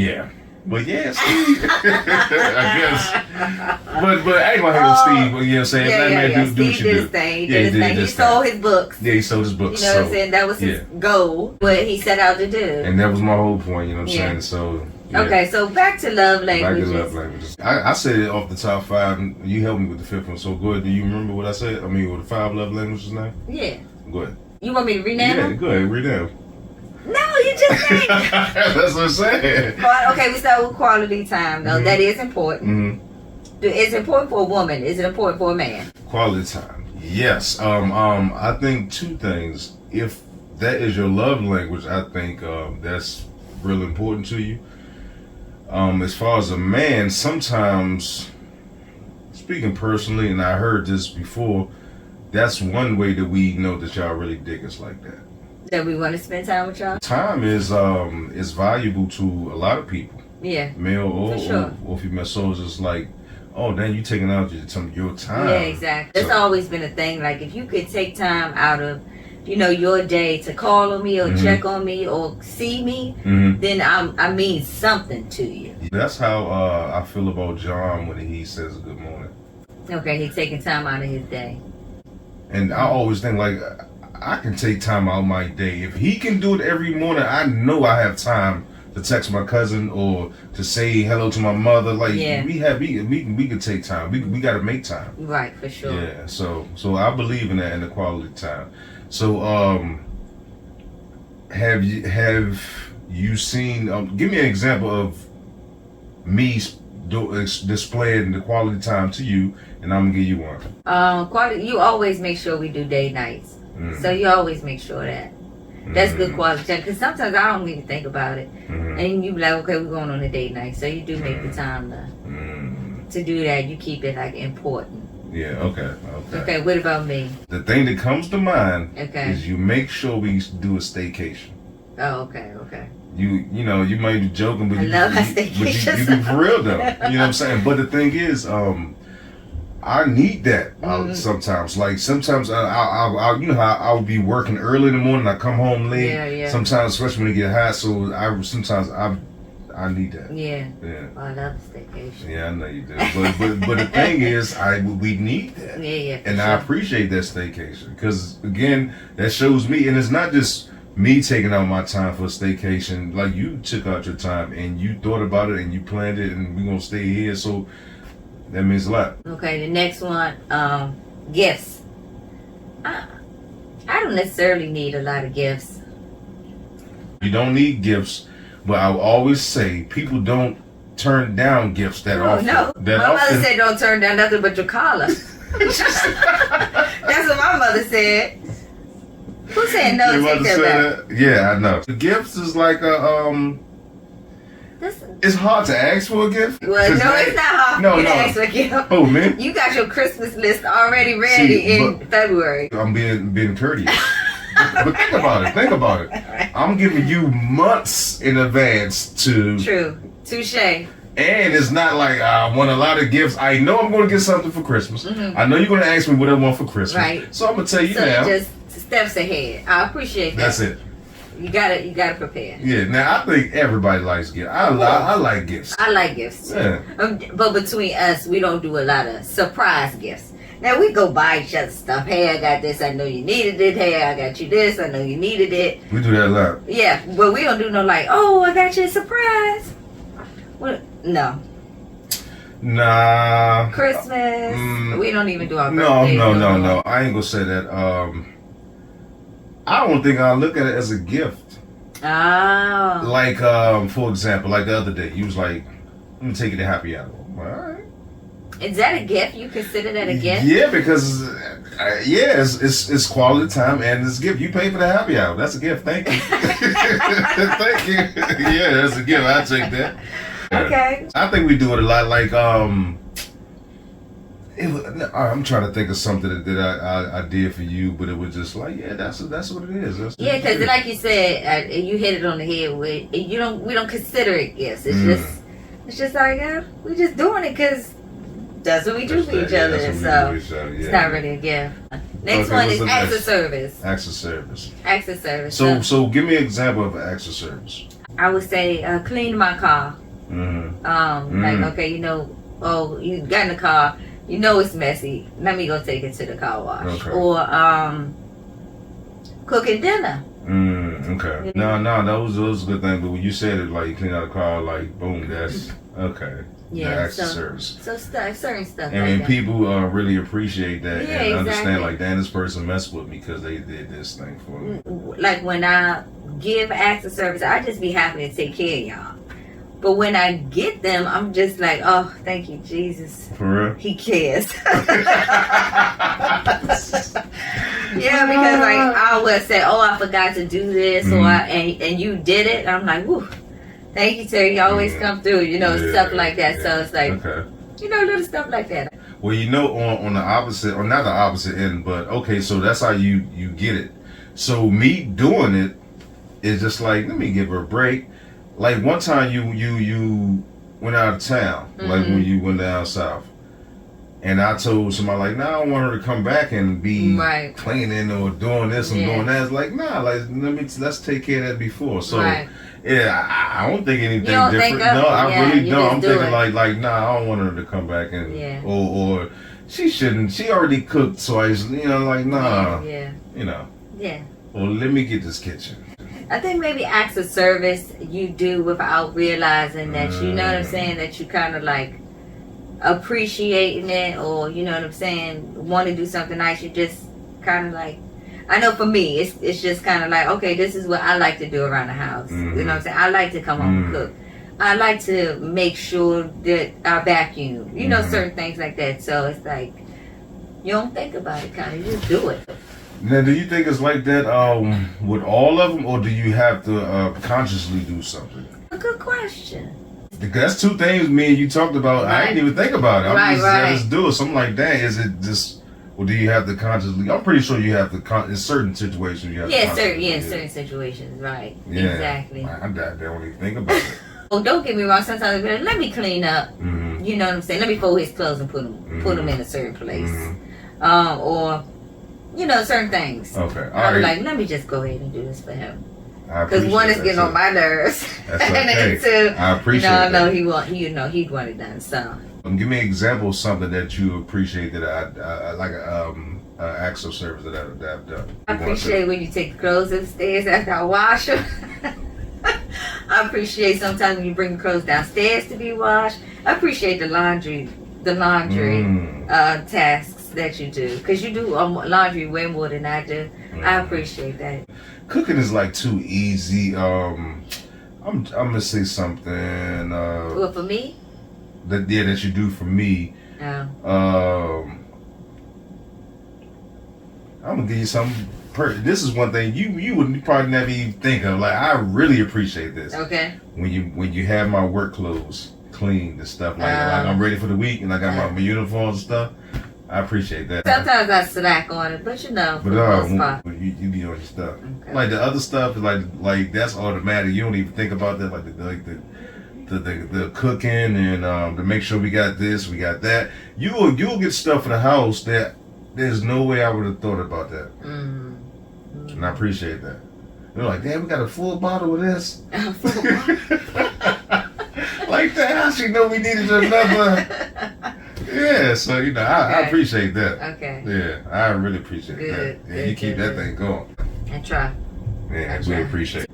Yeah. But yeah, Steve. I guess. But I ain't gonna hate on Steve. But you know what I'm saying? That man do what you Steve did do. his thing. He Yeah, did his thing. He sold his books. Yeah, he sold his books. You know what I'm saying? That was his goal. What he set out to do. And that was my whole point. You know what I'm saying? So. Yeah. Okay, so back to love languages. Back to love languages. I said it off the top 5. And you helped me with the 5th one. So go ahead. Do you remember what I said? I mean, what the 5 love languages now? Yeah. Go ahead. You want me to rename them? Yeah, go ahead. Read them. No, you just said. That's what I'm saying. Okay, we start with quality time, though. Mm-hmm. That is important. Mm-hmm. It's important for a woman. Is it important for a man? Quality time. Yes. I think 2 things. If that is your love language, I think that's real important to you. As far as a man, sometimes, speaking personally, and I heard this before, that's one way that we know that y'all really dig us like that. That we want to spend time with y'all? Time is valuable to a lot of people. Yeah. Male or female. So it's just like, oh, then you taking out your time. Yeah, exactly. It's always been a thing. Like, if you could take time out of, your day to call on me or check on me or see me, then I mean something to you. That's how I feel about John when he says good morning. Okay, he's taking time out of his day. And I always think, like, I can take time out of my day. If he can do it every morning, I know I have time to text my cousin or to say hello to my mother. Like, we can take time. We got to make time. Right, for sure. Yeah, so I believe in that, in the quality time. So, have you seen? Give me an example of me displaying the quality time to you, and I'm gonna give you one. Quality. You always make sure we do day nights. So you always make sure that. That's good quality time. Because sometimes I don't even think about it, and you be like, okay, we're going on a date night. So you do make the time to do that. You keep it like important. Yeah, okay. Okay, what about me? The thing that comes to mind is you make sure we do a staycation. Oh, okay. You know, you might be joking, but I love my staycation. You do for real though. You know what I'm saying? But the thing is, I need that sometimes. Like sometimes I'll you know how I'll be working early in the morning. I come home late. Yeah. Sometimes, especially when it get hot, so I need that. Yeah. Oh, I love staycation. Yeah, I know you do. But the thing is, we need that. Yeah. And I appreciate that staycation because again, that shows me, and it's not just me taking out my time for a staycation. Like you took out your time and you thought about it and you planned it, and we're gonna stay here. So that means a lot. Okay, the next one, gifts. I don't necessarily need a lot of gifts. You don't need gifts. But I will always say people don't turn down gifts that often. No, my mother said don't turn down nothing but your collar. That's what my mother said. Who said no? Take that back. Yeah, I know. The gifts is like it's hard to ask for a gift. Well, no, it's not hard to ask for a gift. Oh man, you got your Christmas list already ready in February. I'm being courteous. But think about it. I'm giving you months in advance to... True. Touche. And it's not like I want a lot of gifts. I know I'm going to get something for Christmas. I know you're going to ask me what I want for Christmas. Right. So I'm going to tell you now. Just steps ahead. I appreciate that. That's it. You gotta prepare. Yeah. Now I think everybody likes gifts. I like gifts. I like gifts too. Yeah. But between us, we don't do a lot of surprise gifts. Now, we go buy each other stuff. Hey, I got this. I know you needed it. Hey, I got you this. I know you needed it. We do that a lot. Yeah, but we don't do no like, oh, I got you a surprise. What? No. Nah. Christmas. We don't even do our birthdays. No. I ain't gonna say that. I don't think I look at it as a gift. Oh. Like, for example, like the other day, you was like, let me take you to happy hour. All right. Is that a gift? You consider that a gift? Yeah, because it's quality time and it's a gift. You pay for the happy hour. That's a gift. Thank you. Thank you. Yeah, that's a gift. I take that. Okay. I think we do it a lot. Like I'm trying to think of something that I did for you, but it was just like, yeah, that's what it is. Because like you said, you hit it on the head with we don't consider it gifts. It's just like we're just doing it because. That's what we do for each other, so it's not really a gift. Next one is acts of service. Acts of service. Acts of service. So give me an example of an act of service. I would say clean my car. Like, okay, you know, oh, you got in the car, you know it's messy. Let me go take it to the car wash. Okay. Or cooking dinner. Okay. No, those are good things. But when you said it, like you clean out the car, like boom, that's okay. Yeah, that's the service. So certain stuff. And like that. people really appreciate that and understand, exactly. like, damn, this person messed with me because they did this thing for me. Like when I give acts of service, I just be happy to take care of y'all. But when I get them, I'm just like, oh, thank you, Jesus. For real? He cares. Yeah, because like I would say, oh, I forgot to do this, or and you did it. I'm like, whoo, thank you, Terry. You always come through, you know, stuff like that. So it's like, you know, little stuff like that. Well, you know, on the opposite, or not the opposite end, but okay, so that's how you get it. So me doing it is just like, let me give her a break. Like one time you went out of town, like when you went down south. And I told somebody, like, nah, I don't want her to come back and be cleaning or doing this and doing that. It's like, nah, like, let's take care of that before. So, yeah, I don't think anything different. No, I really don't. I'm thinking like, nah, I don't want her to come back and, or she shouldn't. She already cooked, so I just, you know, like, nah, you know. Yeah. Well, let me get this kitchen. I think maybe acts of service you do without realizing that, you know what I'm saying, that you kind of like, appreciating it, or you know what I'm saying, want to do something nice. You just kind of like, I know for me it's just kind of like, okay, this is what I like to do around the house. You know what I'm saying, I like to come home and cook. I like to make sure that I vacuum, you know, certain things like that. So it's like you don't think about it, kind of, you just do it. Now, do you think it's like that with all of them, or do you have to consciously do something? A good question. That's two things me and you talked about. I didn't even think about it. I just do it. So I'm like, dang, is it just, or do you have to consciously? I'm pretty sure you have to, in certain situations, you have to certain situations, right. Yeah. Exactly. I don't even think about it. Well, don't get me wrong, sometimes I'll be like, let me clean up. You know what I'm saying? Let me fold his clothes and put them in a certain place. Or, you know, certain things. Okay. I'll be like, let me just go ahead and do this for him. Because one is getting on my nerves, That's and then two, I appreciate that. No, he'd want it done. So, give me an example of something that you appreciate that I like acts of service that I've done. I appreciate when you take the clothes upstairs after I wash them. I appreciate sometimes when you bring the clothes downstairs to be washed. I appreciate the laundry tasks that you do, because you do laundry way more than I do. I appreciate that. Cooking is like too easy. I'm gonna say something. Well, for me, that you do for me. I'm gonna give you some. This is one thing you would probably never even think of. Like, I really appreciate this. Okay. When you have my work clothes cleaned and stuff, like I'm ready for the week and I got my uniforms and stuff. I appreciate that. Sometimes I slack on it, but you know, for the most part. You be on your stuff. Okay. Like the other stuff, like that's automatic. You don't even think about that. Like the cooking and to make sure we got this, we got that. You'll get stuff for the house that there's no way I would have thought about that. And I appreciate that. They're like, damn, we got a full bottle of this. Like that, how she know we needed another? Yeah, so you know, I appreciate that. Okay. Yeah, I really appreciate that. Yeah, you keep that thing going. I try. Yeah, we appreciate it.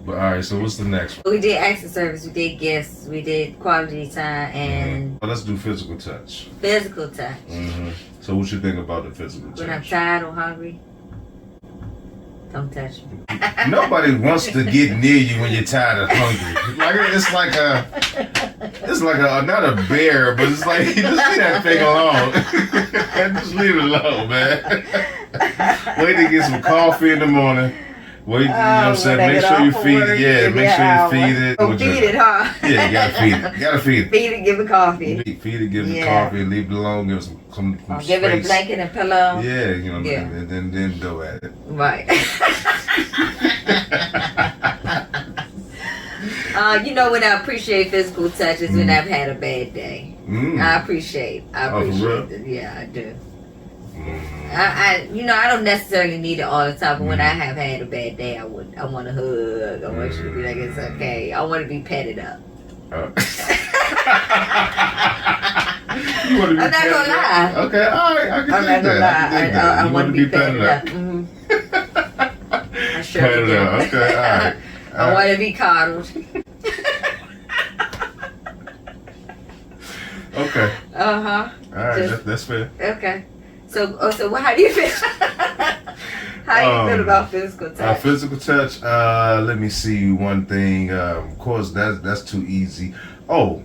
But all right, so what's the next one? We did acts of service, we did gifts, we did quality time, and well, let's do physical touch. Physical touch. So what you think about the physical touch? When I'm tired or hungry, don't touch me. Nobody wants to get near you when you're tired or hungry. Like it's like a not a bear, but it's like, just leave that thing alone. Just leave it alone, man. Wait to get some coffee in the morning. Wait, you know what I'm saying? Make sure you feed it. Yeah, make sure you feed it. Oh, feed it, huh? Yeah, you gotta feed it. You gotta feed it. Feed it, give it coffee. Feed it, give it coffee, leave it alone, give it some space. Give it a blanket and pillow. Yeah, you know, and then go at it. Right. You know, when I appreciate physical touch is when I've had a bad day. I appreciate it. Yeah, I do. I don't necessarily need it all the time, but when I have had a bad day, I want a hug. I want you to be like, it's okay. I want to be petted up. You want to be I'm not gonna lie. Okay, all right, I can take that. I want to be petted up. I sure petted do. up. Okay, all right. I want to be coddled. Okay. All right, that's fair. Okay. So how do you feel? How do you feel about physical touch? Physical touch. Let me see one thing. Of course, that's too easy. Oh,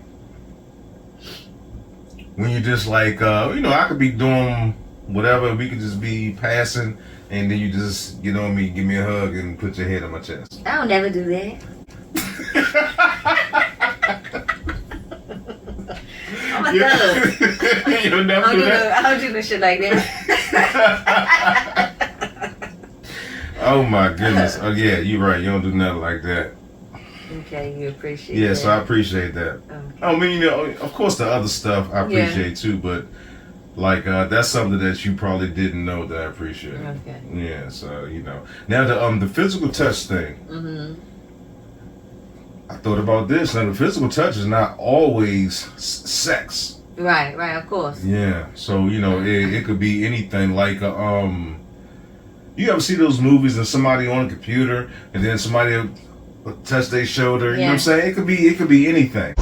when you just like, I could be doing whatever. We could just be passing, and then you just get on me, give me a hug, and put your head on my chest. I don't never do that. I'm a thug. You'll never do that? I don't do no shit like that. Oh my goodness. Oh yeah, you're right. You don't do nothing like that. Okay, you appreciate that. Yes, I appreciate that. Okay. I mean, of course the other stuff I appreciate too, but like that's something that you probably didn't know that I appreciate. Okay. Yeah, so Now the physical touch thing. Mm-hmm. I thought about this. Now the physical touch is not always sex. Right, of course. Yeah, so it could be anything. Like you ever see those movies and somebody on a computer and then somebody will touch their shoulder? You know what I'm saying? It could be anything.